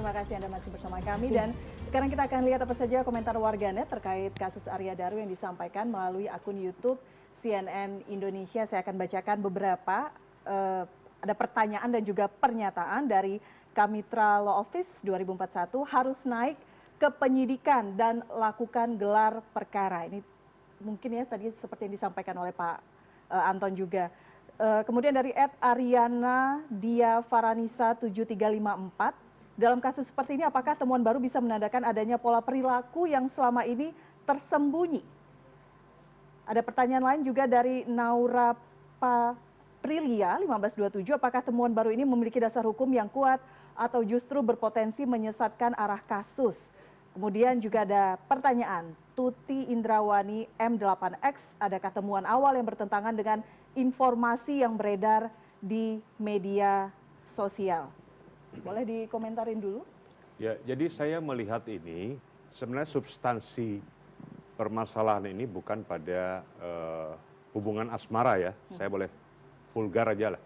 Terima kasih Anda masih bersama kami dan sekarang kita akan lihat apa saja komentar warganet terkait kasus Arya Daru yang disampaikan melalui akun YouTube CNN Indonesia. Saya akan bacakan beberapa, ada pertanyaan dan juga pernyataan dari Kamitra Law Office 2041 harus naik ke penyidikan dan lakukan gelar perkara. Ini mungkin ya tadi seperti yang disampaikan oleh Pak Anton juga. Kemudian dari @Ariana Dia Faranisa 7354. Dalam kasus seperti ini, apakah temuan baru bisa menandakan adanya pola perilaku yang selama ini tersembunyi? Ada pertanyaan lain juga dari Naura Prilia 1527, apakah temuan baru ini memiliki dasar hukum yang kuat atau justru berpotensi menyesatkan arah kasus? Kemudian juga ada pertanyaan, Tuti Indrawani M8X, adakah temuan awal yang bertentangan dengan informasi yang beredar di media sosial? Boleh dikomentarin dulu? Ya, jadi saya melihat ini sebenarnya substansi permasalahan ini bukan pada hubungan asmara ya, saya boleh vulgar aja lah.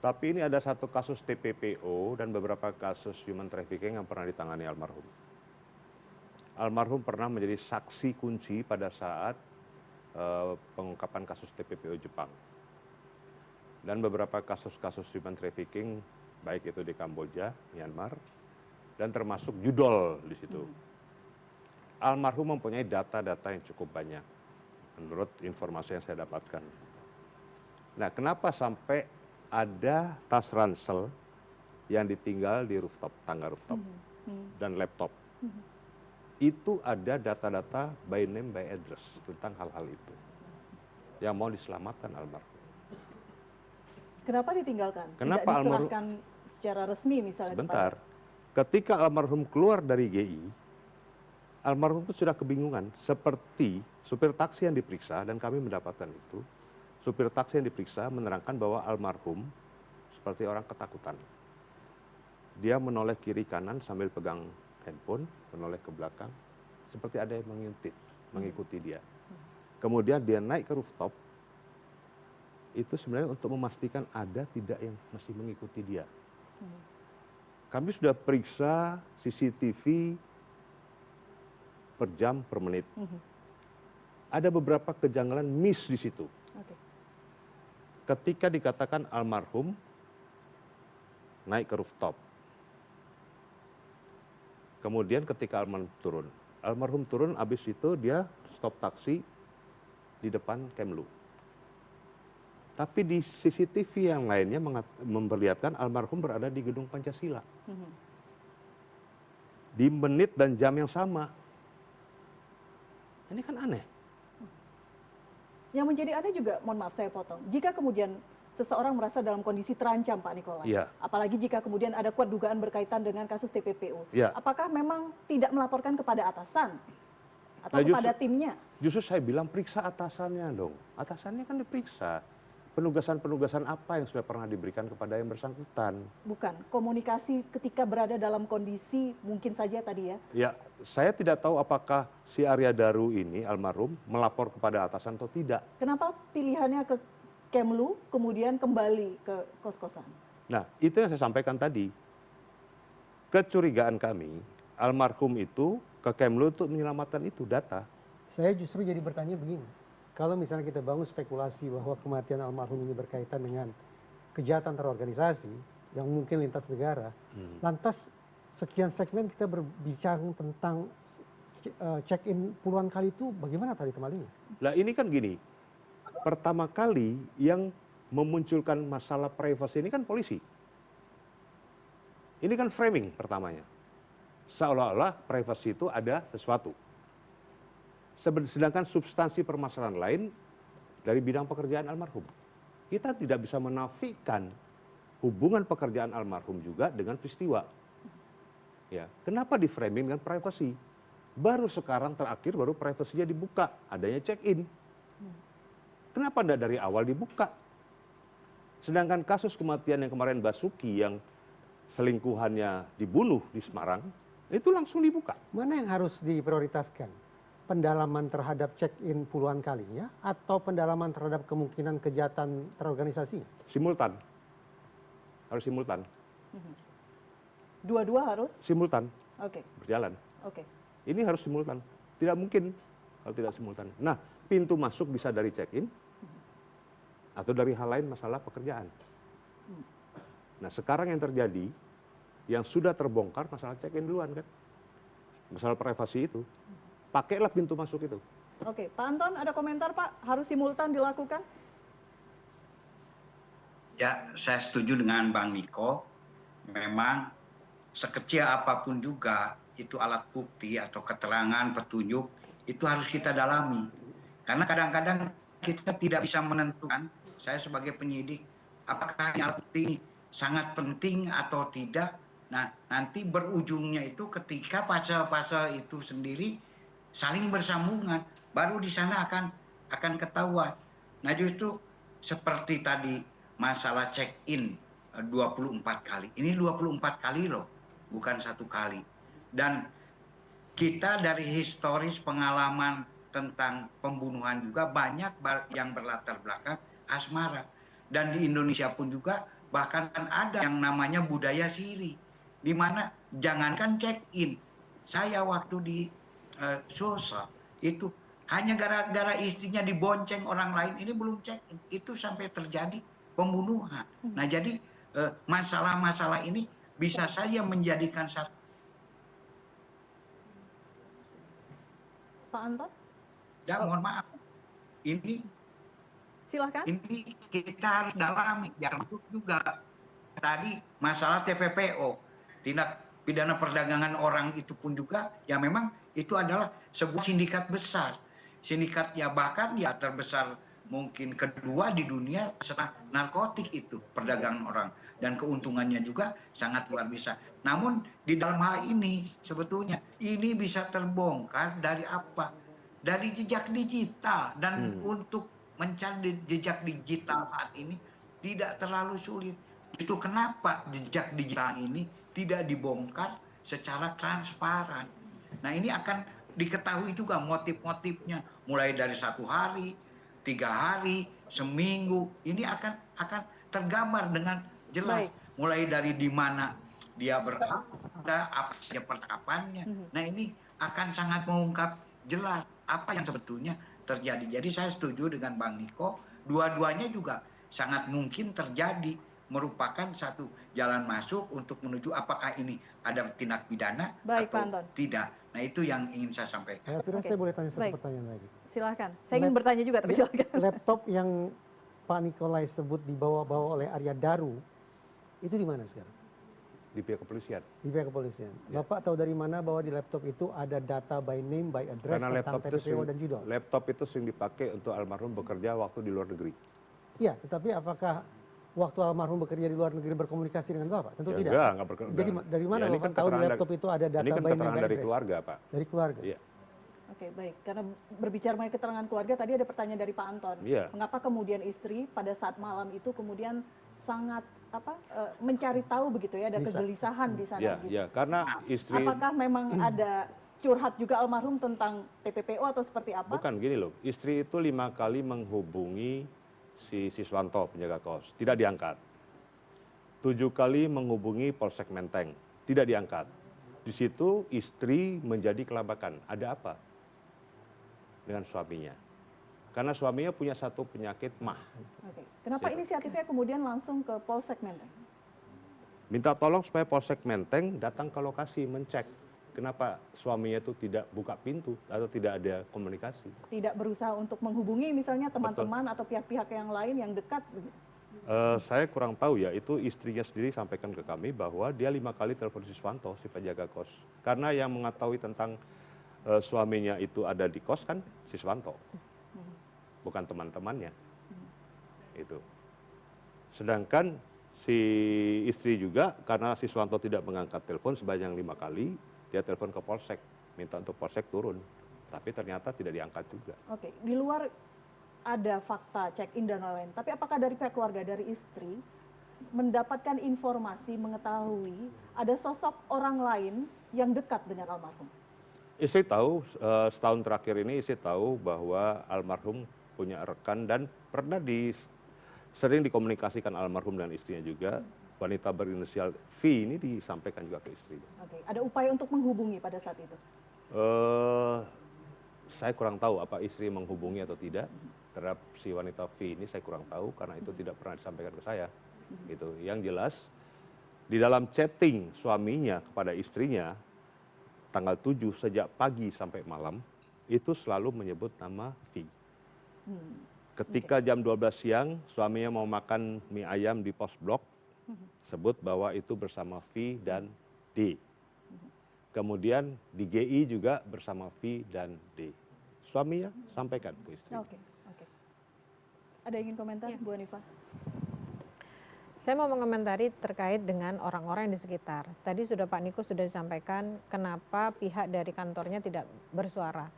Tapi ini ada satu kasus TPPO dan beberapa kasus human trafficking yang pernah ditangani almarhum. Almarhum pernah menjadi saksi kunci pada saat pengungkapan kasus TPPO Jepang. Dan beberapa kasus-kasus human trafficking baik itu di Kamboja, Myanmar, dan termasuk judol di situ. Almarhum mempunyai data-data yang cukup banyak, menurut informasi yang saya dapatkan. Nah, kenapa sampai ada tas ransel yang ditinggal di rooftop, tangga rooftop, dan laptop? Itu ada data-data by name, by address tentang hal-hal itu, yang mau diselamatkan almarhum. Kenapa ditinggalkan? Kenapa tidak diserahkan secara resmi misalnya? Bentar, ketika almarhum keluar dari GI, almarhum itu sudah kebingungan, seperti supir taksi yang diperiksa, dan kami mendapatkan itu, supir taksi yang diperiksa menerangkan bahwa almarhum seperti orang ketakutan. Dia menoleh kiri kanan sambil pegang handphone, menoleh ke belakang, seperti ada yang mengintip, mengikuti dia. Kemudian dia naik ke rooftop, itu sebenarnya untuk memastikan ada tidak yang masih mengikuti dia. Kami sudah periksa CCTV per jam, per menit. Ada beberapa kejanggalan miss di situ. Ketika dikatakan almarhum naik ke rooftop. Kemudian ketika almarhum turun, habis itu dia stop taksi di depan Kemlu. Tapi di CCTV yang lainnya memperlihatkan almarhum berada di gedung Pancasila. Di menit dan jam yang sama. Ini kan aneh. Yang menjadi aneh juga, mohon maaf saya potong, jika kemudian seseorang merasa dalam kondisi terancam Pak Nikolai, apalagi jika kemudian ada kuat dugaan berkaitan dengan kasus TPPO, apakah memang tidak melaporkan kepada atasan atau kepada timnya? Justru saya bilang periksa atasannya dong. Atasannya kan diperiksa. Penugasan-penugasan apa yang sudah pernah diberikan kepada yang bersangkutan? Bukan, komunikasi ketika berada dalam kondisi mungkin saja tadi ya? Ya, saya tidak tahu apakah si Arya Daru ini, almarhum, melapor kepada atasan atau tidak. Kenapa pilihannya ke Kemlu, kemudian kembali ke kos-kosan? Nah, itu yang saya sampaikan tadi. Kecurigaan kami, almarhum itu ke Kemlu untuk menyelamatkan itu data. Saya justru jadi bertanya begini. Kalau misalnya kita bangun spekulasi bahwa kematian almarhum ini berkaitan dengan kejahatan terorganisasi yang mungkin lintas negara, lantas sekian segmen kita berbicara tentang check-in puluhan kali itu bagaimana tadi temalingnya? Lah ini kan gini, pertama kali yang memunculkan masalah privasi ini kan polisi. Ini kan framing pertamanya. Seolah-olah privasi itu ada sesuatu. Sedangkan substansi permasalahan lain dari bidang pekerjaan almarhum. Kita tidak bisa menafikan hubungan pekerjaan almarhum juga dengan peristiwa. Ya, kenapa di framing dengan privasi? Baru sekarang terakhir baru privasinya dibuka, adanya check-in. Kenapa tidak dari awal dibuka? Sedangkan kasus kematian yang kemarin Basuki yang selingkuhannya dibunuh di Semarang, itu langsung dibuka. Mana yang harus diprioritaskan? Pendalaman terhadap check-in puluhan kalinya atau pendalaman terhadap kemungkinan kejahatan terorganisasinya? Simultan. Harus simultan. Dua-dua harus? simultan Oke, berjalan. oke. Ini harus simultan. Tidak mungkin kalau tidak simultan. Nah, pintu masuk bisa dari check-in atau dari hal lain masalah pekerjaan. Nah, sekarang yang terjadi, yang sudah terbongkar masalah check-in duluan kan. Masalah privasi itu. Pakailah pintu masuk itu. Oke, Pak Anton ada komentar Pak? Harus simultan dilakukan? Ya, saya setuju dengan Bang Niko. Memang sekecil apapun juga itu alat bukti atau keterangan, petunjuk itu harus kita dalami. Karena kadang-kadang kita tidak bisa menentukan, saya sebagai penyidik, apakah alat bukti ini sangat penting atau tidak. Nah, nanti berujungnya itu ketika pasal-pasal itu sendiri saling bersambungan, baru di sana akan ketahuan. Nah, justru seperti tadi masalah check-in 24 kali. Ini 24 kali loh, bukan satu kali. Dan kita dari historis pengalaman tentang pembunuhan juga banyak yang berlatar belakang asmara. Dan di Indonesia pun juga bahkan ada yang namanya budaya siri. Di mana jangankan check-in, saya waktu di Sulsel itu hanya gara-gara istrinya dibonceng orang lain, ini belum check-in, itu sampai terjadi pembunuhan. Nah, jadi masalah-masalah ini bisa saja menjadikan satu. Pak Anton? Ya, mohon maaf. Ini Silahkan. ini kita harus dalami. Termasuk juga tadi masalah TPPO, tindak pidana perdagangan orang itu pun juga ya memang itu adalah sebuah sindikat besar. Sindikatnya bahkan ya terbesar mungkin kedua di dunia setelah narkotik itu perdagangan orang, dan keuntungannya juga sangat luar biasa. Namun di dalam hal ini sebetulnya ini bisa terbongkar dari apa? Dari jejak digital, dan untuk mencari jejak digital saat ini tidak terlalu sulit. Itu kenapa jejak digital ini tidak dibongkar secara transparan. Nah, ini akan diketahui juga motif-motifnya, mulai dari 1 hari, 3 hari, seminggu. Ini akan tergambar dengan jelas. Baik. Mulai dari di mana dia berada, apa saja percakapannya. Nah, ini akan sangat mengungkap jelas apa yang sebetulnya terjadi. Jadi saya setuju dengan Bang Niko, dua-duanya juga sangat mungkin terjadi, merupakan satu jalan masuk untuk menuju apakah ini ada tindak pidana Baik, Pak atau Anton. tidak. Nah, itu yang ingin saya sampaikan. Elvira, Oke. saya boleh tanya satu Baik. pertanyaan lagi. Silahkan. Saya ingin bertanya juga, tapi silahkan. Laptop yang Pak Nikolai sebut dibawa-bawa oleh Arya Daru, itu di mana sekarang? Di pihak kepolisian. Di pihak kepolisian. Ya. Bapak tahu dari mana bahwa di laptop itu ada data by name, by address Karena tentang TPPO dan judul? laptop itu sering dipakai untuk almarhum bekerja waktu di luar negeri. Iya, tetapi apakah waktu almarhum bekerja di luar negeri berkomunikasi dengan Bapak? Tentu Ya, tidak. enggak Jadi dari mana ini Bapak kan tahu di keterangan laptop itu ada data Ini kan by name, keterangan by dari address? keluarga, Pak. Dari keluarga. Iya. Oke, baik. Karena berbicara mengenai keterangan keluarga, tadi ada pertanyaan dari Pak Anton. Iya. Mengapa kemudian istri pada saat malam itu kemudian sangat mencari tahu begitu ya, ada Bisa. kegelisahan di sana. Ya, gitu. ya, karena istri Apakah memang ada curhat juga almarhum tentang TPPO atau seperti apa? bukan gini loh, istri itu 5 kali menghubungi si Siswanto penjaga kos, tidak diangkat. 7 kali menghubungi Polsek Menteng, tidak diangkat. Di situ istri menjadi kelabakan. Ada apa dengan suaminya? Karena suaminya punya satu penyakit mah. Oke. Kenapa Siapa? inisiatifnya kemudian langsung ke Polsek Menteng? Minta tolong supaya Polsek Menteng datang ke lokasi mencek kenapa suaminya itu tidak buka pintu atau tidak ada komunikasi. Tidak berusaha untuk menghubungi misalnya teman-teman atau pihak-pihak yang lain yang dekat? Begitu? Saya kurang tahu ya, itu istrinya sendiri sampaikan ke kami bahwa dia 5 kali telepon Siswanto, si penjaga kos. Karena yang mengetahui tentang suaminya itu ada di kos kan Siswanto, bukan teman-temannya. Itu. Sedangkan si istri juga karena Siswanto tidak mengangkat telepon sebanyak 5 kali, dia telepon ke Polsek, minta untuk Polsek turun. Tapi ternyata tidak diangkat juga. Oke, di luar ada fakta check-in dan lain-lain. Tapi apakah dari pihak keluarga, dari istri, mendapatkan informasi, mengetahui ada sosok orang lain yang dekat dengan almarhum? Istri tahu, setahun terakhir ini istri tahu bahwa almarhum punya rekan dan pernah sering dikomunikasikan almarhum dan istrinya juga wanita berinisial V ini disampaikan juga ke istrinya. Oke, ada upaya untuk menghubungi pada saat itu? Saya kurang tahu apa istri menghubungi atau tidak terhadap si wanita V ini, saya kurang tahu karena itu tidak pernah disampaikan ke saya. Gitu. Yang jelas di dalam chatting suaminya kepada istrinya tanggal 7 sejak pagi sampai malam itu selalu menyebut nama V. Ketika jam 12 siang suaminya mau makan mie ayam di pos blok, sebut bahwa itu bersama V dan D. Kemudian di GI juga bersama V dan D. Suaminya sampaikan ke istri. Oke. Ada yang ingin komentar, Bu Hanifah? Saya mau mengomentari terkait dengan orang-orang yang di sekitar. Tadi sudah Pak Niko sudah disampaikan kenapa pihak dari kantornya tidak bersuara.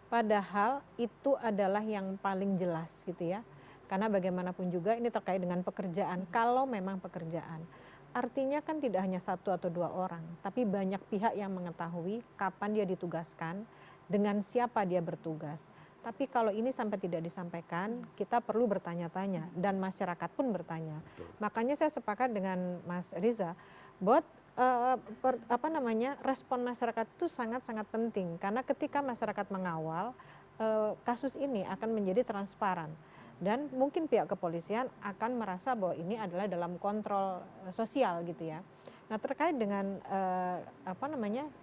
Padahal itu adalah yang paling jelas gitu ya. Karena bagaimanapun juga ini terkait dengan pekerjaan. Kalau memang pekerjaan. Artinya kan tidak hanya satu atau dua orang. Tapi banyak pihak yang mengetahui kapan dia ditugaskan. Dengan siapa dia bertugas. Tapi kalau ini sampai tidak disampaikan, kita perlu bertanya-tanya dan masyarakat pun bertanya. Makanya saya sepakat dengan Mas Riza bahwa respon masyarakat itu sangat-sangat penting karena ketika masyarakat mengawal kasus ini akan menjadi transparan dan mungkin pihak kepolisian akan merasa bahwa ini adalah dalam kontrol sosial gitu ya. Nah terkait dengan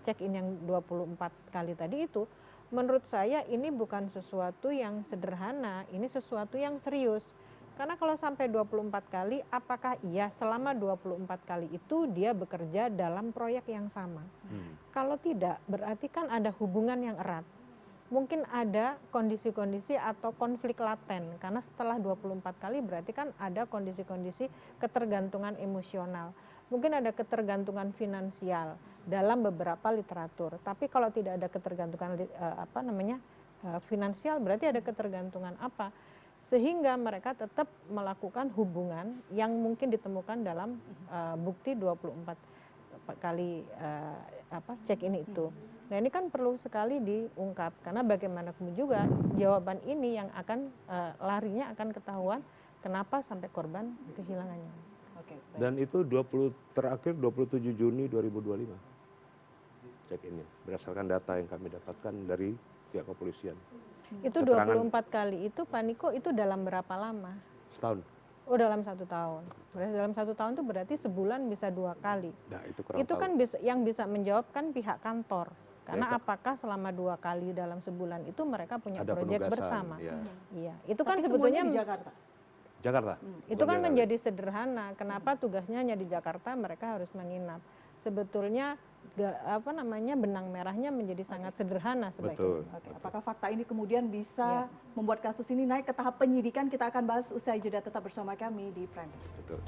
check-in yang 24 kali tadi itu. Menurut saya ini bukan sesuatu yang sederhana, ini sesuatu yang serius. Karena kalau sampai 24 kali, apakah iya selama 24 kali itu dia bekerja dalam proyek yang sama? Kalau tidak, berarti kan ada hubungan yang erat. Mungkin ada kondisi-kondisi atau konflik laten, karena setelah 24 kali berarti kan ada kondisi-kondisi ketergantungan emosional. Mungkin ada ketergantungan finansial dalam beberapa literatur. Tapi kalau tidak ada ketergantungan finansial berarti ada ketergantungan apa? Sehingga mereka tetap melakukan hubungan yang mungkin ditemukan dalam bukti 24 kali check-in itu. Nah ini kan perlu sekali diungkap karena bagaimanapun juga jawaban ini yang akan larinya akan ketahuan kenapa sampai korban kehilangannya. Dan itu terakhir 27 Juni 2025 check-innya berdasarkan data yang kami dapatkan dari pihak kepolisian. Itu 24 kali itu Pak Niko itu dalam berapa lama? Setahun. Oh dalam 1 tahun. Berarti dalam 1 tahun itu berarti sebulan bisa 2 kali. Nah, itu kan yang bisa menjawab kan pihak kantor. Karena apakah selama 2 kali dalam sebulan itu mereka punya proyek bersama? Ya. Iya, itu kan tapi sebetulnya di Jakarta. Itu kan menjadi sederhana. Kenapa tugasnya hanya di Jakarta mereka harus menginap? Sebetulnya benang merahnya menjadi sangat sederhana sebaiknya. Oke. Apakah fakta ini kemudian bisa membuat kasus ini naik ke tahap penyidikan? Kita akan bahas usai jeda, tetap bersama kami di Prime News. Betul.